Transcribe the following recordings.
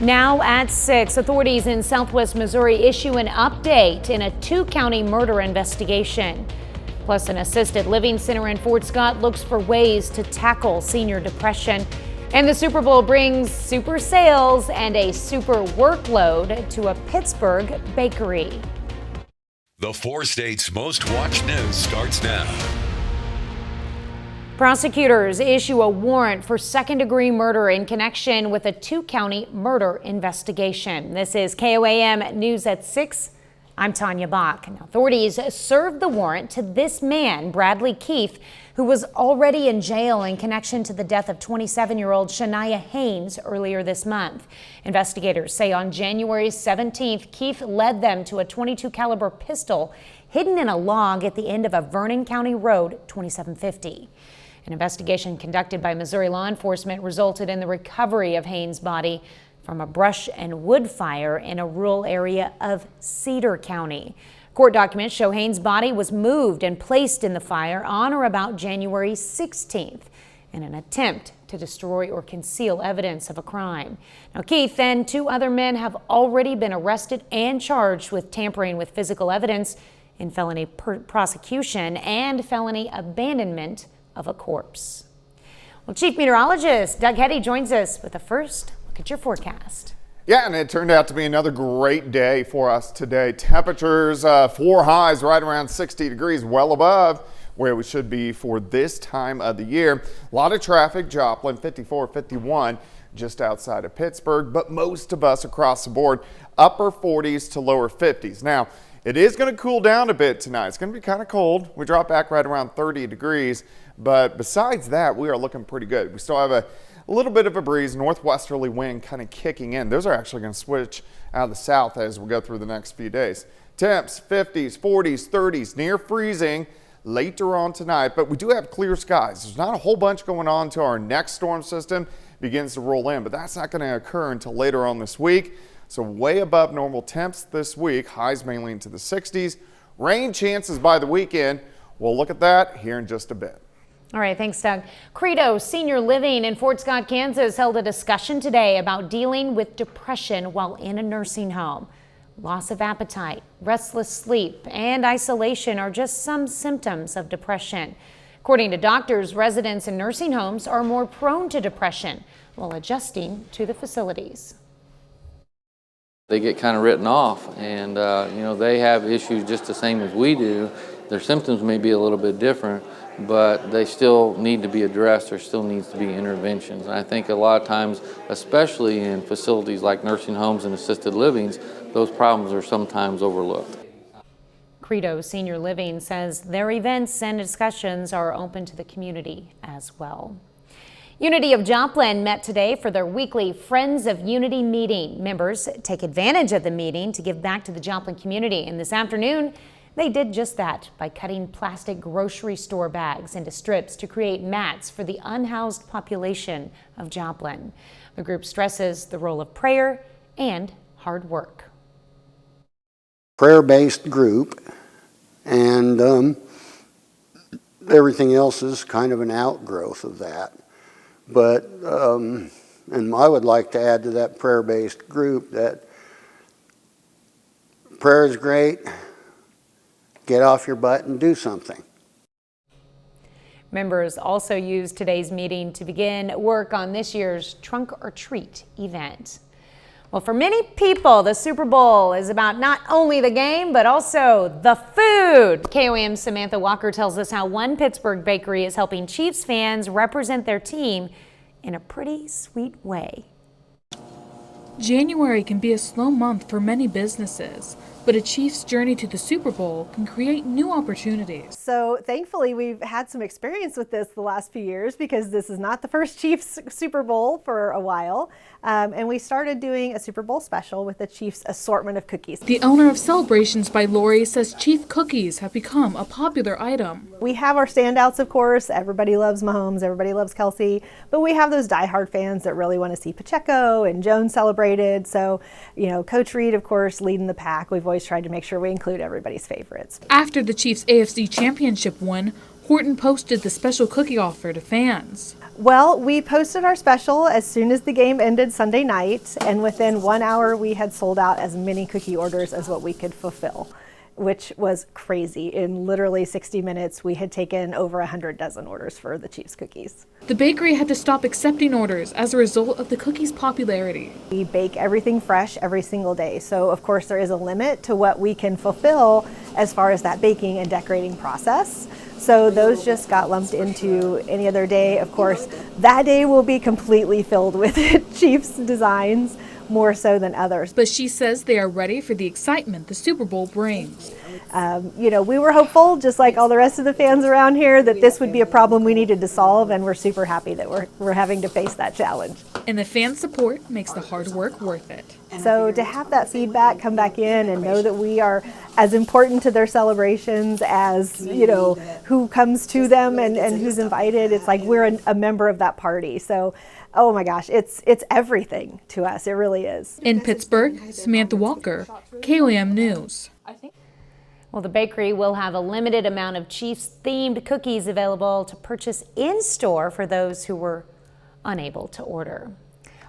Now at 6, authorities in southwest Missouri issue an update in a 2-county murder investigation. Plus, an assisted living center in Fort Scott looks for ways to tackle senior depression. And the Super Bowl brings super sales and a super workload to a Pittsburgh bakery. The 4 states' most watched news starts now. Prosecutors issue a warrant for second-degree murder in connection with a 2-county murder investigation. This is KOAM News at 6. I'm Tanya Bach. Authorities served the warrant to this man, Bradley Keith, who was already in jail in connection to the death of 27-year-old Shania Haynes earlier this month. Investigators say on January 17th, Keith led them to a .22 caliber pistol hidden in a log at the end of a Vernon County Road 2750. An investigation conducted by Missouri law enforcement resulted in the recovery of Haynes' body from a brush and wood fire in a rural area of Cedar County. Court documents show Haynes' body was moved and placed in the fire on or about January 16th in an attempt to destroy or conceal evidence of a crime. Now, Keith and 2 other men have already been arrested and charged with tampering with physical evidence in felony prosecution and felony abandonment of a corpse. Well, Chief Meteorologist Doug Hetty joins us with a first look at your forecast. Yeah, and it turned out to be another great day for us today. Temperatures, 4 highs right around 60 degrees, well above where we should be for this time of the year. A lot of traffic, Joplin 54, 51 just outside of Pittsburgh, but most of us across the board upper 40s to lower 50s. Now, it is going to cool down a bit tonight. It's going to be kind of cold. We drop back right around 30 degrees, but besides that, we are looking pretty good. We still have a little bit of a breeze, northwesterly wind kind of kicking in. Those are actually going to switch out of the south as we go through the next few days. Temps 50s, 40s, 30s, near freezing later on tonight, but we do have clear skies. There's not a whole bunch going on until our next storm system begins to roll in, but that's not going to occur until later on this week. So way above normal temps this week, highs mainly into the 60s. Rain chances by the weekend. We'll look at that here in just a bit. All right, thanks, Doug. Credo Senior Living in Fort Scott, Kansas held a discussion today about dealing with depression while in a nursing home. Loss of appetite, restless sleep, and isolation are just some symptoms of depression. According to doctors, residents in nursing homes are more prone to depression while adjusting to the facilities. They get kind of written off, and they have issues just the same as we do. Their symptoms may be a little bit different, but they still need to be addressed. There still needs to be interventions. And I think a lot of times, especially in facilities like nursing homes and assisted livings, those problems are sometimes overlooked. Credo Senior Living says their events and discussions are open to the community as well. Unity of Joplin met today for their weekly Friends of Unity meeting. Members take advantage of the meeting to give back to the Joplin community, and this afternoon they did just that by cutting plastic grocery store bags into strips to create mats for the unhoused population of Joplin. The group stresses the role of prayer and hard work. Prayer-based group, and everything else is kind of an outgrowth of that. But, and I would like to add to that prayer-based group that prayer is great. Get off your butt and do something. Members also used today's meeting to begin work on this year's Trunk or Treat event. Well, for many people, the Super Bowl is about not only the game, but also the food. KOAM's Samantha Walker tells us how one Pittsburgh bakery is helping Chiefs fans represent their team in a pretty sweet way. January can be a slow month for many businesses, but a Chiefs journey to the Super Bowl can create new opportunities. So thankfully we've had some experience with this the last few years because this is not the first Chiefs Super Bowl for a while. And we started doing a Super Bowl special with the Chiefs assortment of cookies. The owner of Celebrations by Lori says Chief cookies have become a popular item. We have our standouts, of course. Everybody loves Mahomes, everybody loves Kelsey, but we have those diehard fans that really want to see Pacheco and Jones celebrated. So, you know, Coach Reed, of course, leading the pack. We've always tried to make sure we include everybody's favorites. After the Chiefs AFC Championship win, Horton posted the special cookie offer to fans. Well, we posted our special as soon as the game ended Sunday night, and within 1 hour we had sold out as many cookie orders as what we could fulfill, which was crazy. In literally 60 minutes, we had taken over 100 dozen orders for the Chiefs cookies. The bakery had to stop accepting orders as a result of the cookies' popularity. We bake everything fresh every single day, so of course there is a limit to what we can fulfill as far as that baking and decorating process. So those just got lumped into any other day. Of course, that day will be completely filled with Chiefs designs, more so than others. But she says they are ready for the excitement the Super Bowl brings. We were hopeful, just like all the rest of the fans around here, that this would be a problem we needed to solve, and we're super happy that we're having to face that challenge. And the fan support makes the hard work worth it. So to have that feedback come back in and know that we are as important to their celebrations as, who comes to them and who's invited, it's like we're a member of that party. So, oh my gosh, it's everything to us. It really is. In Pittsburgh, Samantha Walker, KOAM News. Well, the bakery will have a limited amount of Chiefs-themed cookies available to purchase in-store for those who were unable to order.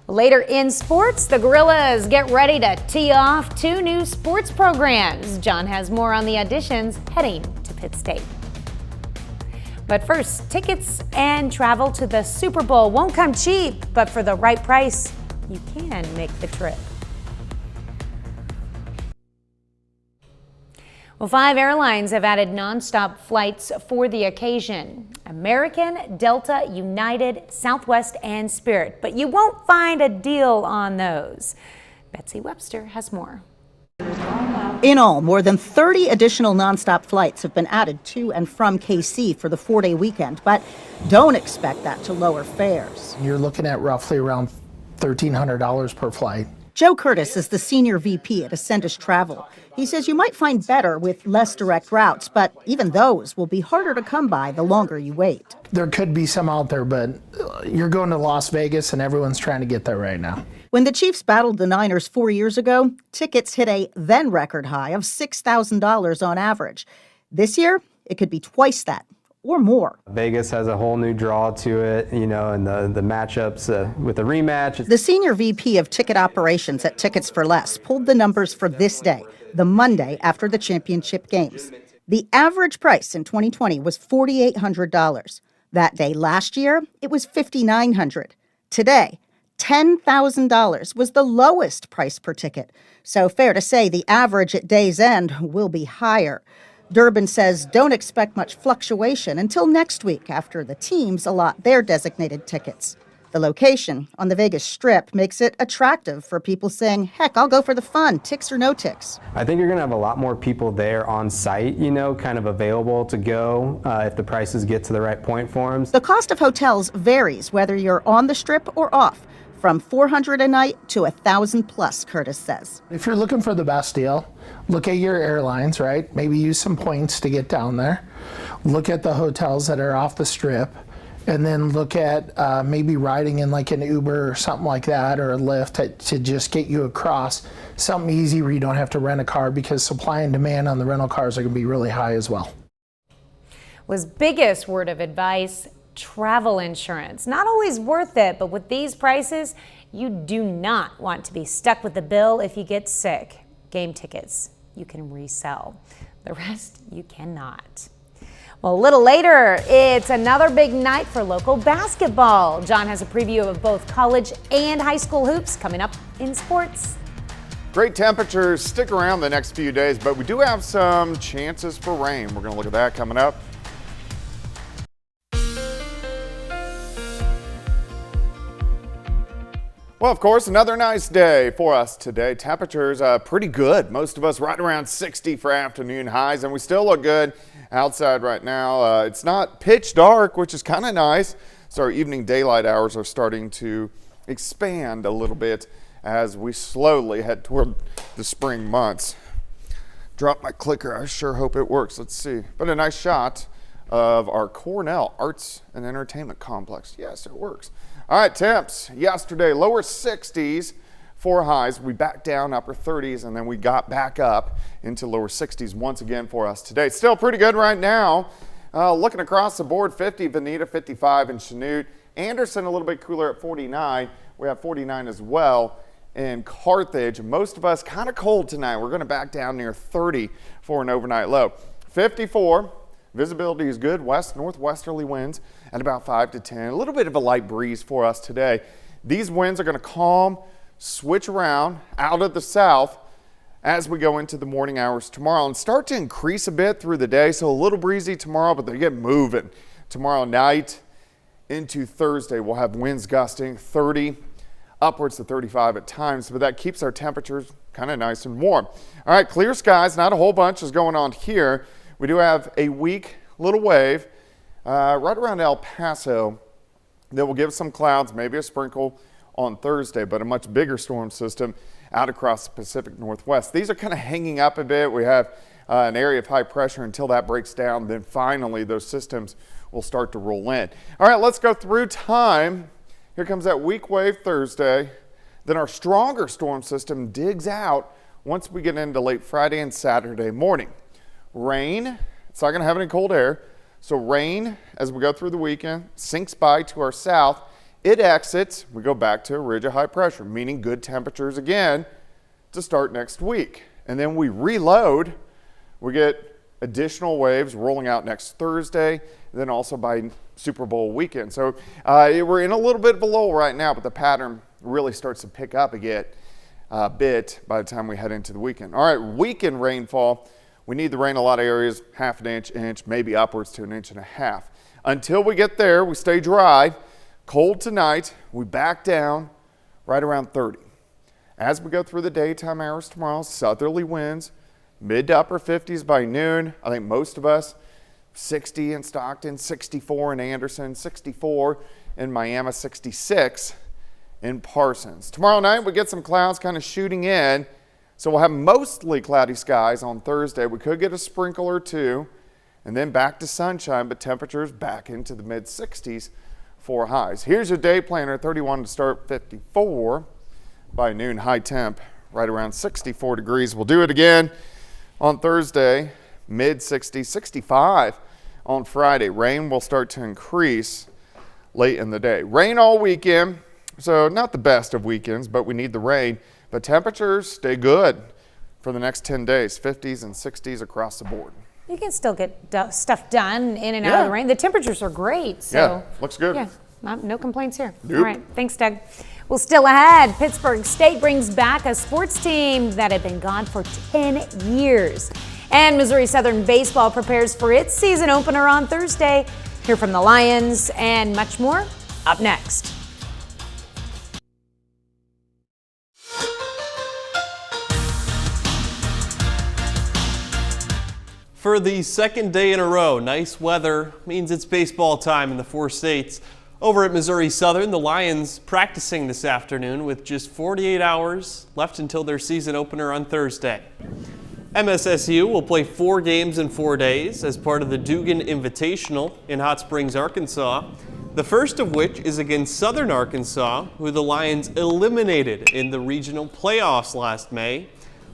Later in sports, the Gorillas get ready to tee off 2 new sports programs. John has more on the auditions heading to Pitt State. But first, tickets and travel to the Super Bowl won't come cheap, but for the right price, you can make the trip. Well, 5 airlines have added nonstop flights for the occasion: American, Delta, United, Southwest, and Spirit. But you won't find a deal on those. Betsy Webster has more. In all, more than 30 additional nonstop flights have been added to and from KC for the 4-day weekend, but don't expect that to lower fares. You're looking at roughly around $1,300 per flight. Joe Curtis is the senior VP at Ascendus Travel. He says you might find better with less direct routes, but even those will be harder to come by the longer you wait. There could be some out there, but you're going to Las Vegas and everyone's trying to get there right now. When the Chiefs battled the Niners 4 years ago, tickets hit a then record high of $6,000 on average. This year, it could be twice that or more. Vegas has a whole new draw to it, and the matchups with the rematch. The senior VP of ticket operations at Tickets for Less pulled the numbers for this day, the Monday after the championship games. The average price in 2020 was $4,800. That day last year, it was $5,900. Today, $10,000 was the lowest price per ticket. So fair to say the average at day's end will be higher. Durbin says don't expect much fluctuation until next week after the teams allot their designated tickets. The location on the Vegas Strip makes it attractive for people saying, heck, I'll go for the fun, ticks or no ticks. I think you're going to have a lot more people there on site, kind of available to go if the prices get to the right point for them. The cost of hotels varies whether you're on the Strip or off, from $400 a night to $1,000 plus, Curtis says. If you're looking for the best deal, look at your airlines, right? Maybe use some points to get down there. Look at the hotels that are off the Strip, and then look at maybe riding in like an Uber or something like that, or a Lyft to just get you across. Something easy where you don't have to rent a car, because supply and demand on the rental cars are going to be really high as well. Was biggest word of advice: travel insurance. Not always worth it, but with these prices, you do not want to be stuck with the bill if you get sick. Game tickets you can resell. The rest you cannot. Well, a little later, it's another big night for local basketball. John has a preview of both college and high school hoops coming up in sports. Great temperatures stick around the next few days, but we do have some chances for rain. We're going to look at that coming up. Well, of course, another nice day for us today. Temperatures pretty good. Most of us right around 60 for afternoon highs, and we still look good outside right now. It's not pitch dark, which is kind of nice. So our evening daylight hours are starting to expand a little bit as we slowly head toward the spring months. Drop my clicker. I sure hope it works. Let's see. But a nice shot of our Cornell Arts and Entertainment Complex. Yes, it works. All right, temps. Yesterday, lower 60s for highs. We backed down upper 30s, and then we got back up into lower 60s once again for us today. Still pretty good right now. Looking across the board, 50 Veneta, 55 in Chanute, Anderson a little bit cooler at 49. We have 49 as well in Carthage. Most of us kind of cold tonight. We're going to back down near 30 for an overnight low. 54. Visibility is good. West northwesterly winds at about 5 to 10. A little bit of a light breeze for us today. These winds are going to calm, switch around out of the south as we go into the morning hours tomorrow and start to increase a bit through the day. So a little breezy tomorrow, but they get moving. Tomorrow night into Thursday, we'll have winds gusting 30, upwards to 35 at times, but that keeps our temperatures kind of nice and warm. All right, clear skies, not a whole bunch is going on here. We do have a weak little wave right around El Paso that will give some clouds, maybe a sprinkle on Thursday, but a much bigger storm system out across the Pacific Northwest. These are kind of hanging up a bit. We have an area of high pressure until that breaks down. Then finally those systems will start to roll in. All right, let's go through time. Here comes that weak wave Thursday. Then our stronger storm system digs out once we get into late Friday and Saturday morning. Rain, it's not going to have any cold air. So rain, as we go through the weekend, sinks by to our south. It exits, we go back to a ridge of high pressure, meaning good temperatures again to start next week. And then we reload, we get additional waves rolling out next Thursday, and then also by Super Bowl weekend. So we're in a little bit of a lull right now, but the pattern really starts to pick up again a bit by the time we head into the weekend. All right, weekend rainfall. We need the rain in a lot of areas, half an inch, maybe upwards to 1.5 inches. Until we get there, we stay dry. Cold tonight, we back down right around 30. As we go through the daytime hours tomorrow, southerly winds, mid to upper 50s by noon. I think most of us, 60 in Stockton, 64 in Anderson, 64 in Miami, 66 in Parsons. Tomorrow night, we get some clouds kind of shooting in. So we'll have mostly cloudy skies on Thursday. We could get a sprinkle or two, and then back to sunshine, but temperatures back into the mid 60s for highs. Here's your day planner, 31 to start, 54 by noon, high temp right around 64 degrees. We'll do it again on Thursday, mid 60s, 65 on Friday. Rain will start to increase late in the day. Rain all weekend, so not the best of weekends, but we need the rain. But temperatures stay good for the next 10 days, 50s and 60s across the board. You can still get stuff done in and out of the rain. The temperatures are great. So yeah, looks good. Yeah, no complaints here. Nope. All right, thanks, Doug. Well, still ahead, Pittsburgh State brings back a sports team that had been gone for 10 years. And Missouri Southern Baseball prepares for its season opener on Thursday. Hear from the Lions and much more up next. For the second day in a row, nice weather means it's baseball time in the 4 states. Over at Missouri Southern, the Lions practicing this afternoon with just 48 hours left until their season opener on Thursday. MSSU will play 4 games in 4 days as part of the Dugan Invitational in Hot Springs, Arkansas. The first of which is against Southern Arkansas, who the Lions eliminated in the regional playoffs last May.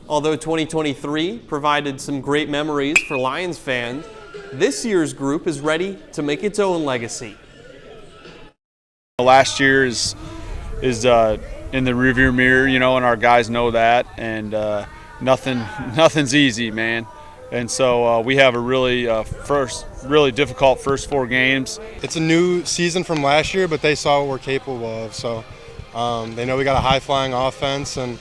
Although 2023 provided some great memories for Lions fans, this year's group is ready to make its own legacy. Last year is in the rearview mirror, and our guys know that, and nothing's easy, man. And so we have a really difficult first 4 games. It's a new season from last year, but they saw what we're capable of. So they know we got a high-flying offense, and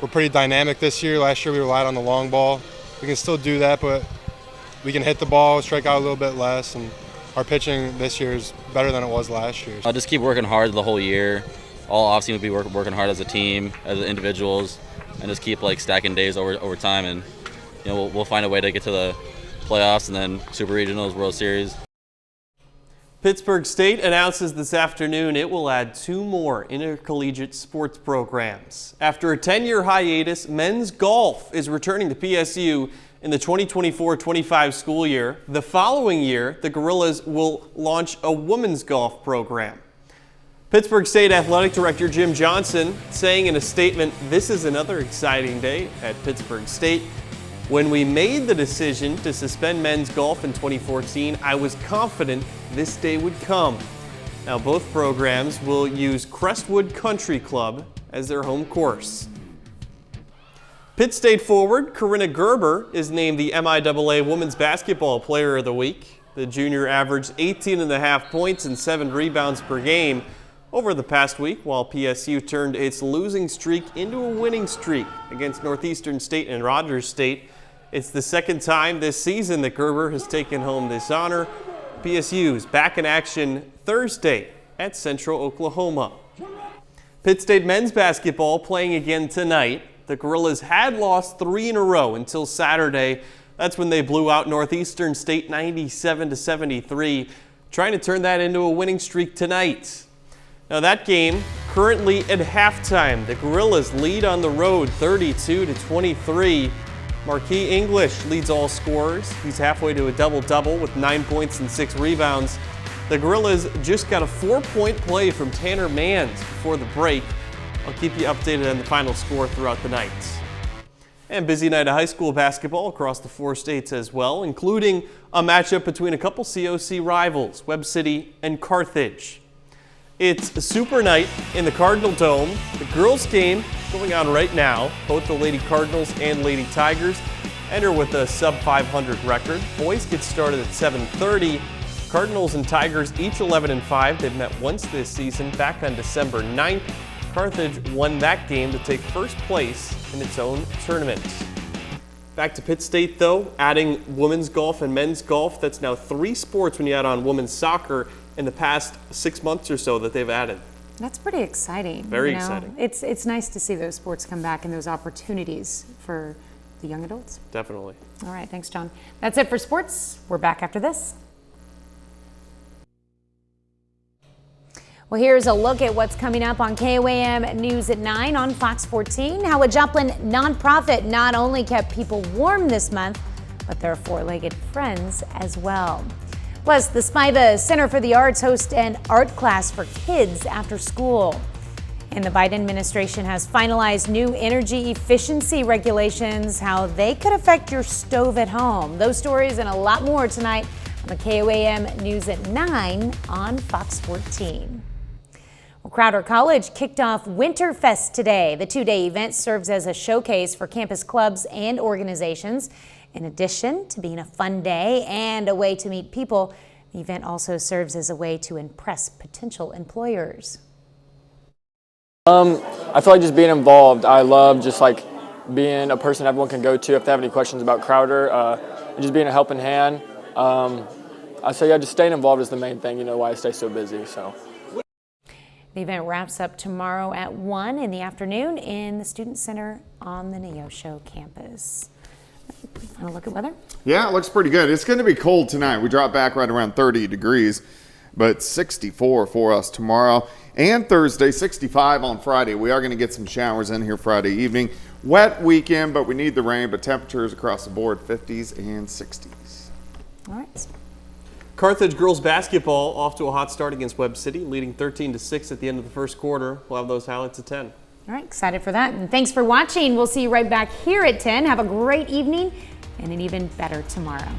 we're pretty dynamic this year. Last year we relied on the long ball. We can still do that, but we can hit the ball, strike out a little bit less, and our pitching this year is better than it was last year. I'll just keep working hard the whole year. All offseason will be working hard as a team, as individuals, and just keep stacking days over time, and we'll find a way to get to the playoffs and then Super Regionals, World Series. Pittsburgh State announces this afternoon it will add 2 more intercollegiate sports programs. After a 10-year hiatus, men's golf is returning to PSU in the 2024-25 school year. The following year, the Gorillas will launch a women's golf program. Pittsburgh State Athletic Director Jim Johnson saying in a statement, "This is another exciting day at Pittsburgh State. When we made the decision to suspend men's golf in 2014, I was confident this day would come. Now, both programs will use Crestwood Country Club as their home course. Pitt State forward Corinna Gerber is named the MIAA Women's Basketball Player of the Week. The junior averaged 18.5 points and 7 rebounds per game over the past week, while PSU turned its losing streak into a winning streak against Northeastern State and Rogers State. It's the second time this season that Gerber has taken home this honor. PSU is back in action Thursday at Central Oklahoma. Pitt State men's basketball playing again tonight. The Gorillas had lost 3 in a row until Saturday. That's when they blew out Northeastern State 97-73, trying to turn that into a winning streak tonight. Now that game currently at halftime. The Gorillas lead on the road 32-23. Marquis English leads all scorers. He's halfway to a double-double with 9 points and 6 rebounds. The Gorillas just got a 4-point play from Tanner Mans before the break. I'll keep you updated on the final score throughout the night. And busy night of high school basketball across the 4 states as well, including a matchup between a couple COC rivals, Webb City and Carthage. It's a super night in the Cardinal Dome. The girls' game going on right now. Both the Lady Cardinals and Lady Tigers enter with a sub-500 record. Boys get started at 7:30. Cardinals and Tigers each 11-5. They've met once this season, back on December 9th. Carthage won that game to take first place in its own tournament. Back to Pitt State, though, adding women's golf and men's golf. That's now 3 sports when you add on women's soccer in the past 6 months or so that they've added. That's pretty exciting. Very exciting. It's nice to see those sports come back and those opportunities for the young adults. Definitely. All right, thanks, John. That's it for sports. We're back after this. Well, here's a look at what's coming up on KOAM News at 9 on Fox 14. How a Joplin nonprofit not only kept people warm this month, but their 4-legged friends as well. Plus, the Spiva Center for the Arts hosts an art class for kids after school. And the Biden administration has finalized new energy efficiency regulations, how they could affect your stove at home. Those stories and a lot more tonight on the KOAM News at 9 on Fox 14. Well, Crowder College kicked off Winterfest today. The 2-day event serves as a showcase for campus clubs and organizations. In addition to being a fun day and a way to meet people, the event also serves as a way to impress potential employers. I feel like just being involved. I love just like being a person everyone can go to if they have any questions about Crowder, and just being a helping hand. I say, yeah, just staying involved is the main thing, why I stay so busy. So. The event wraps up tomorrow at 1 in the afternoon in the Student Center on the Neosho campus. Want to look at weather? Yeah, it looks pretty good. It's going to be cold tonight. We drop back right around 30 degrees, but 64 for us tomorrow and Thursday, 65 on Friday. We are going to get some showers in here Friday evening. Wet weekend, but we need the rain, but temperatures across the board 50s and 60s. All right. Carthage girls basketball off to a hot start against Webb City, leading 13-6 at the end of the first quarter. We'll have those highlights at 10. All right, excited for that. And thanks for watching. We'll see you right back here at 10. Have a great evening and an even better tomorrow.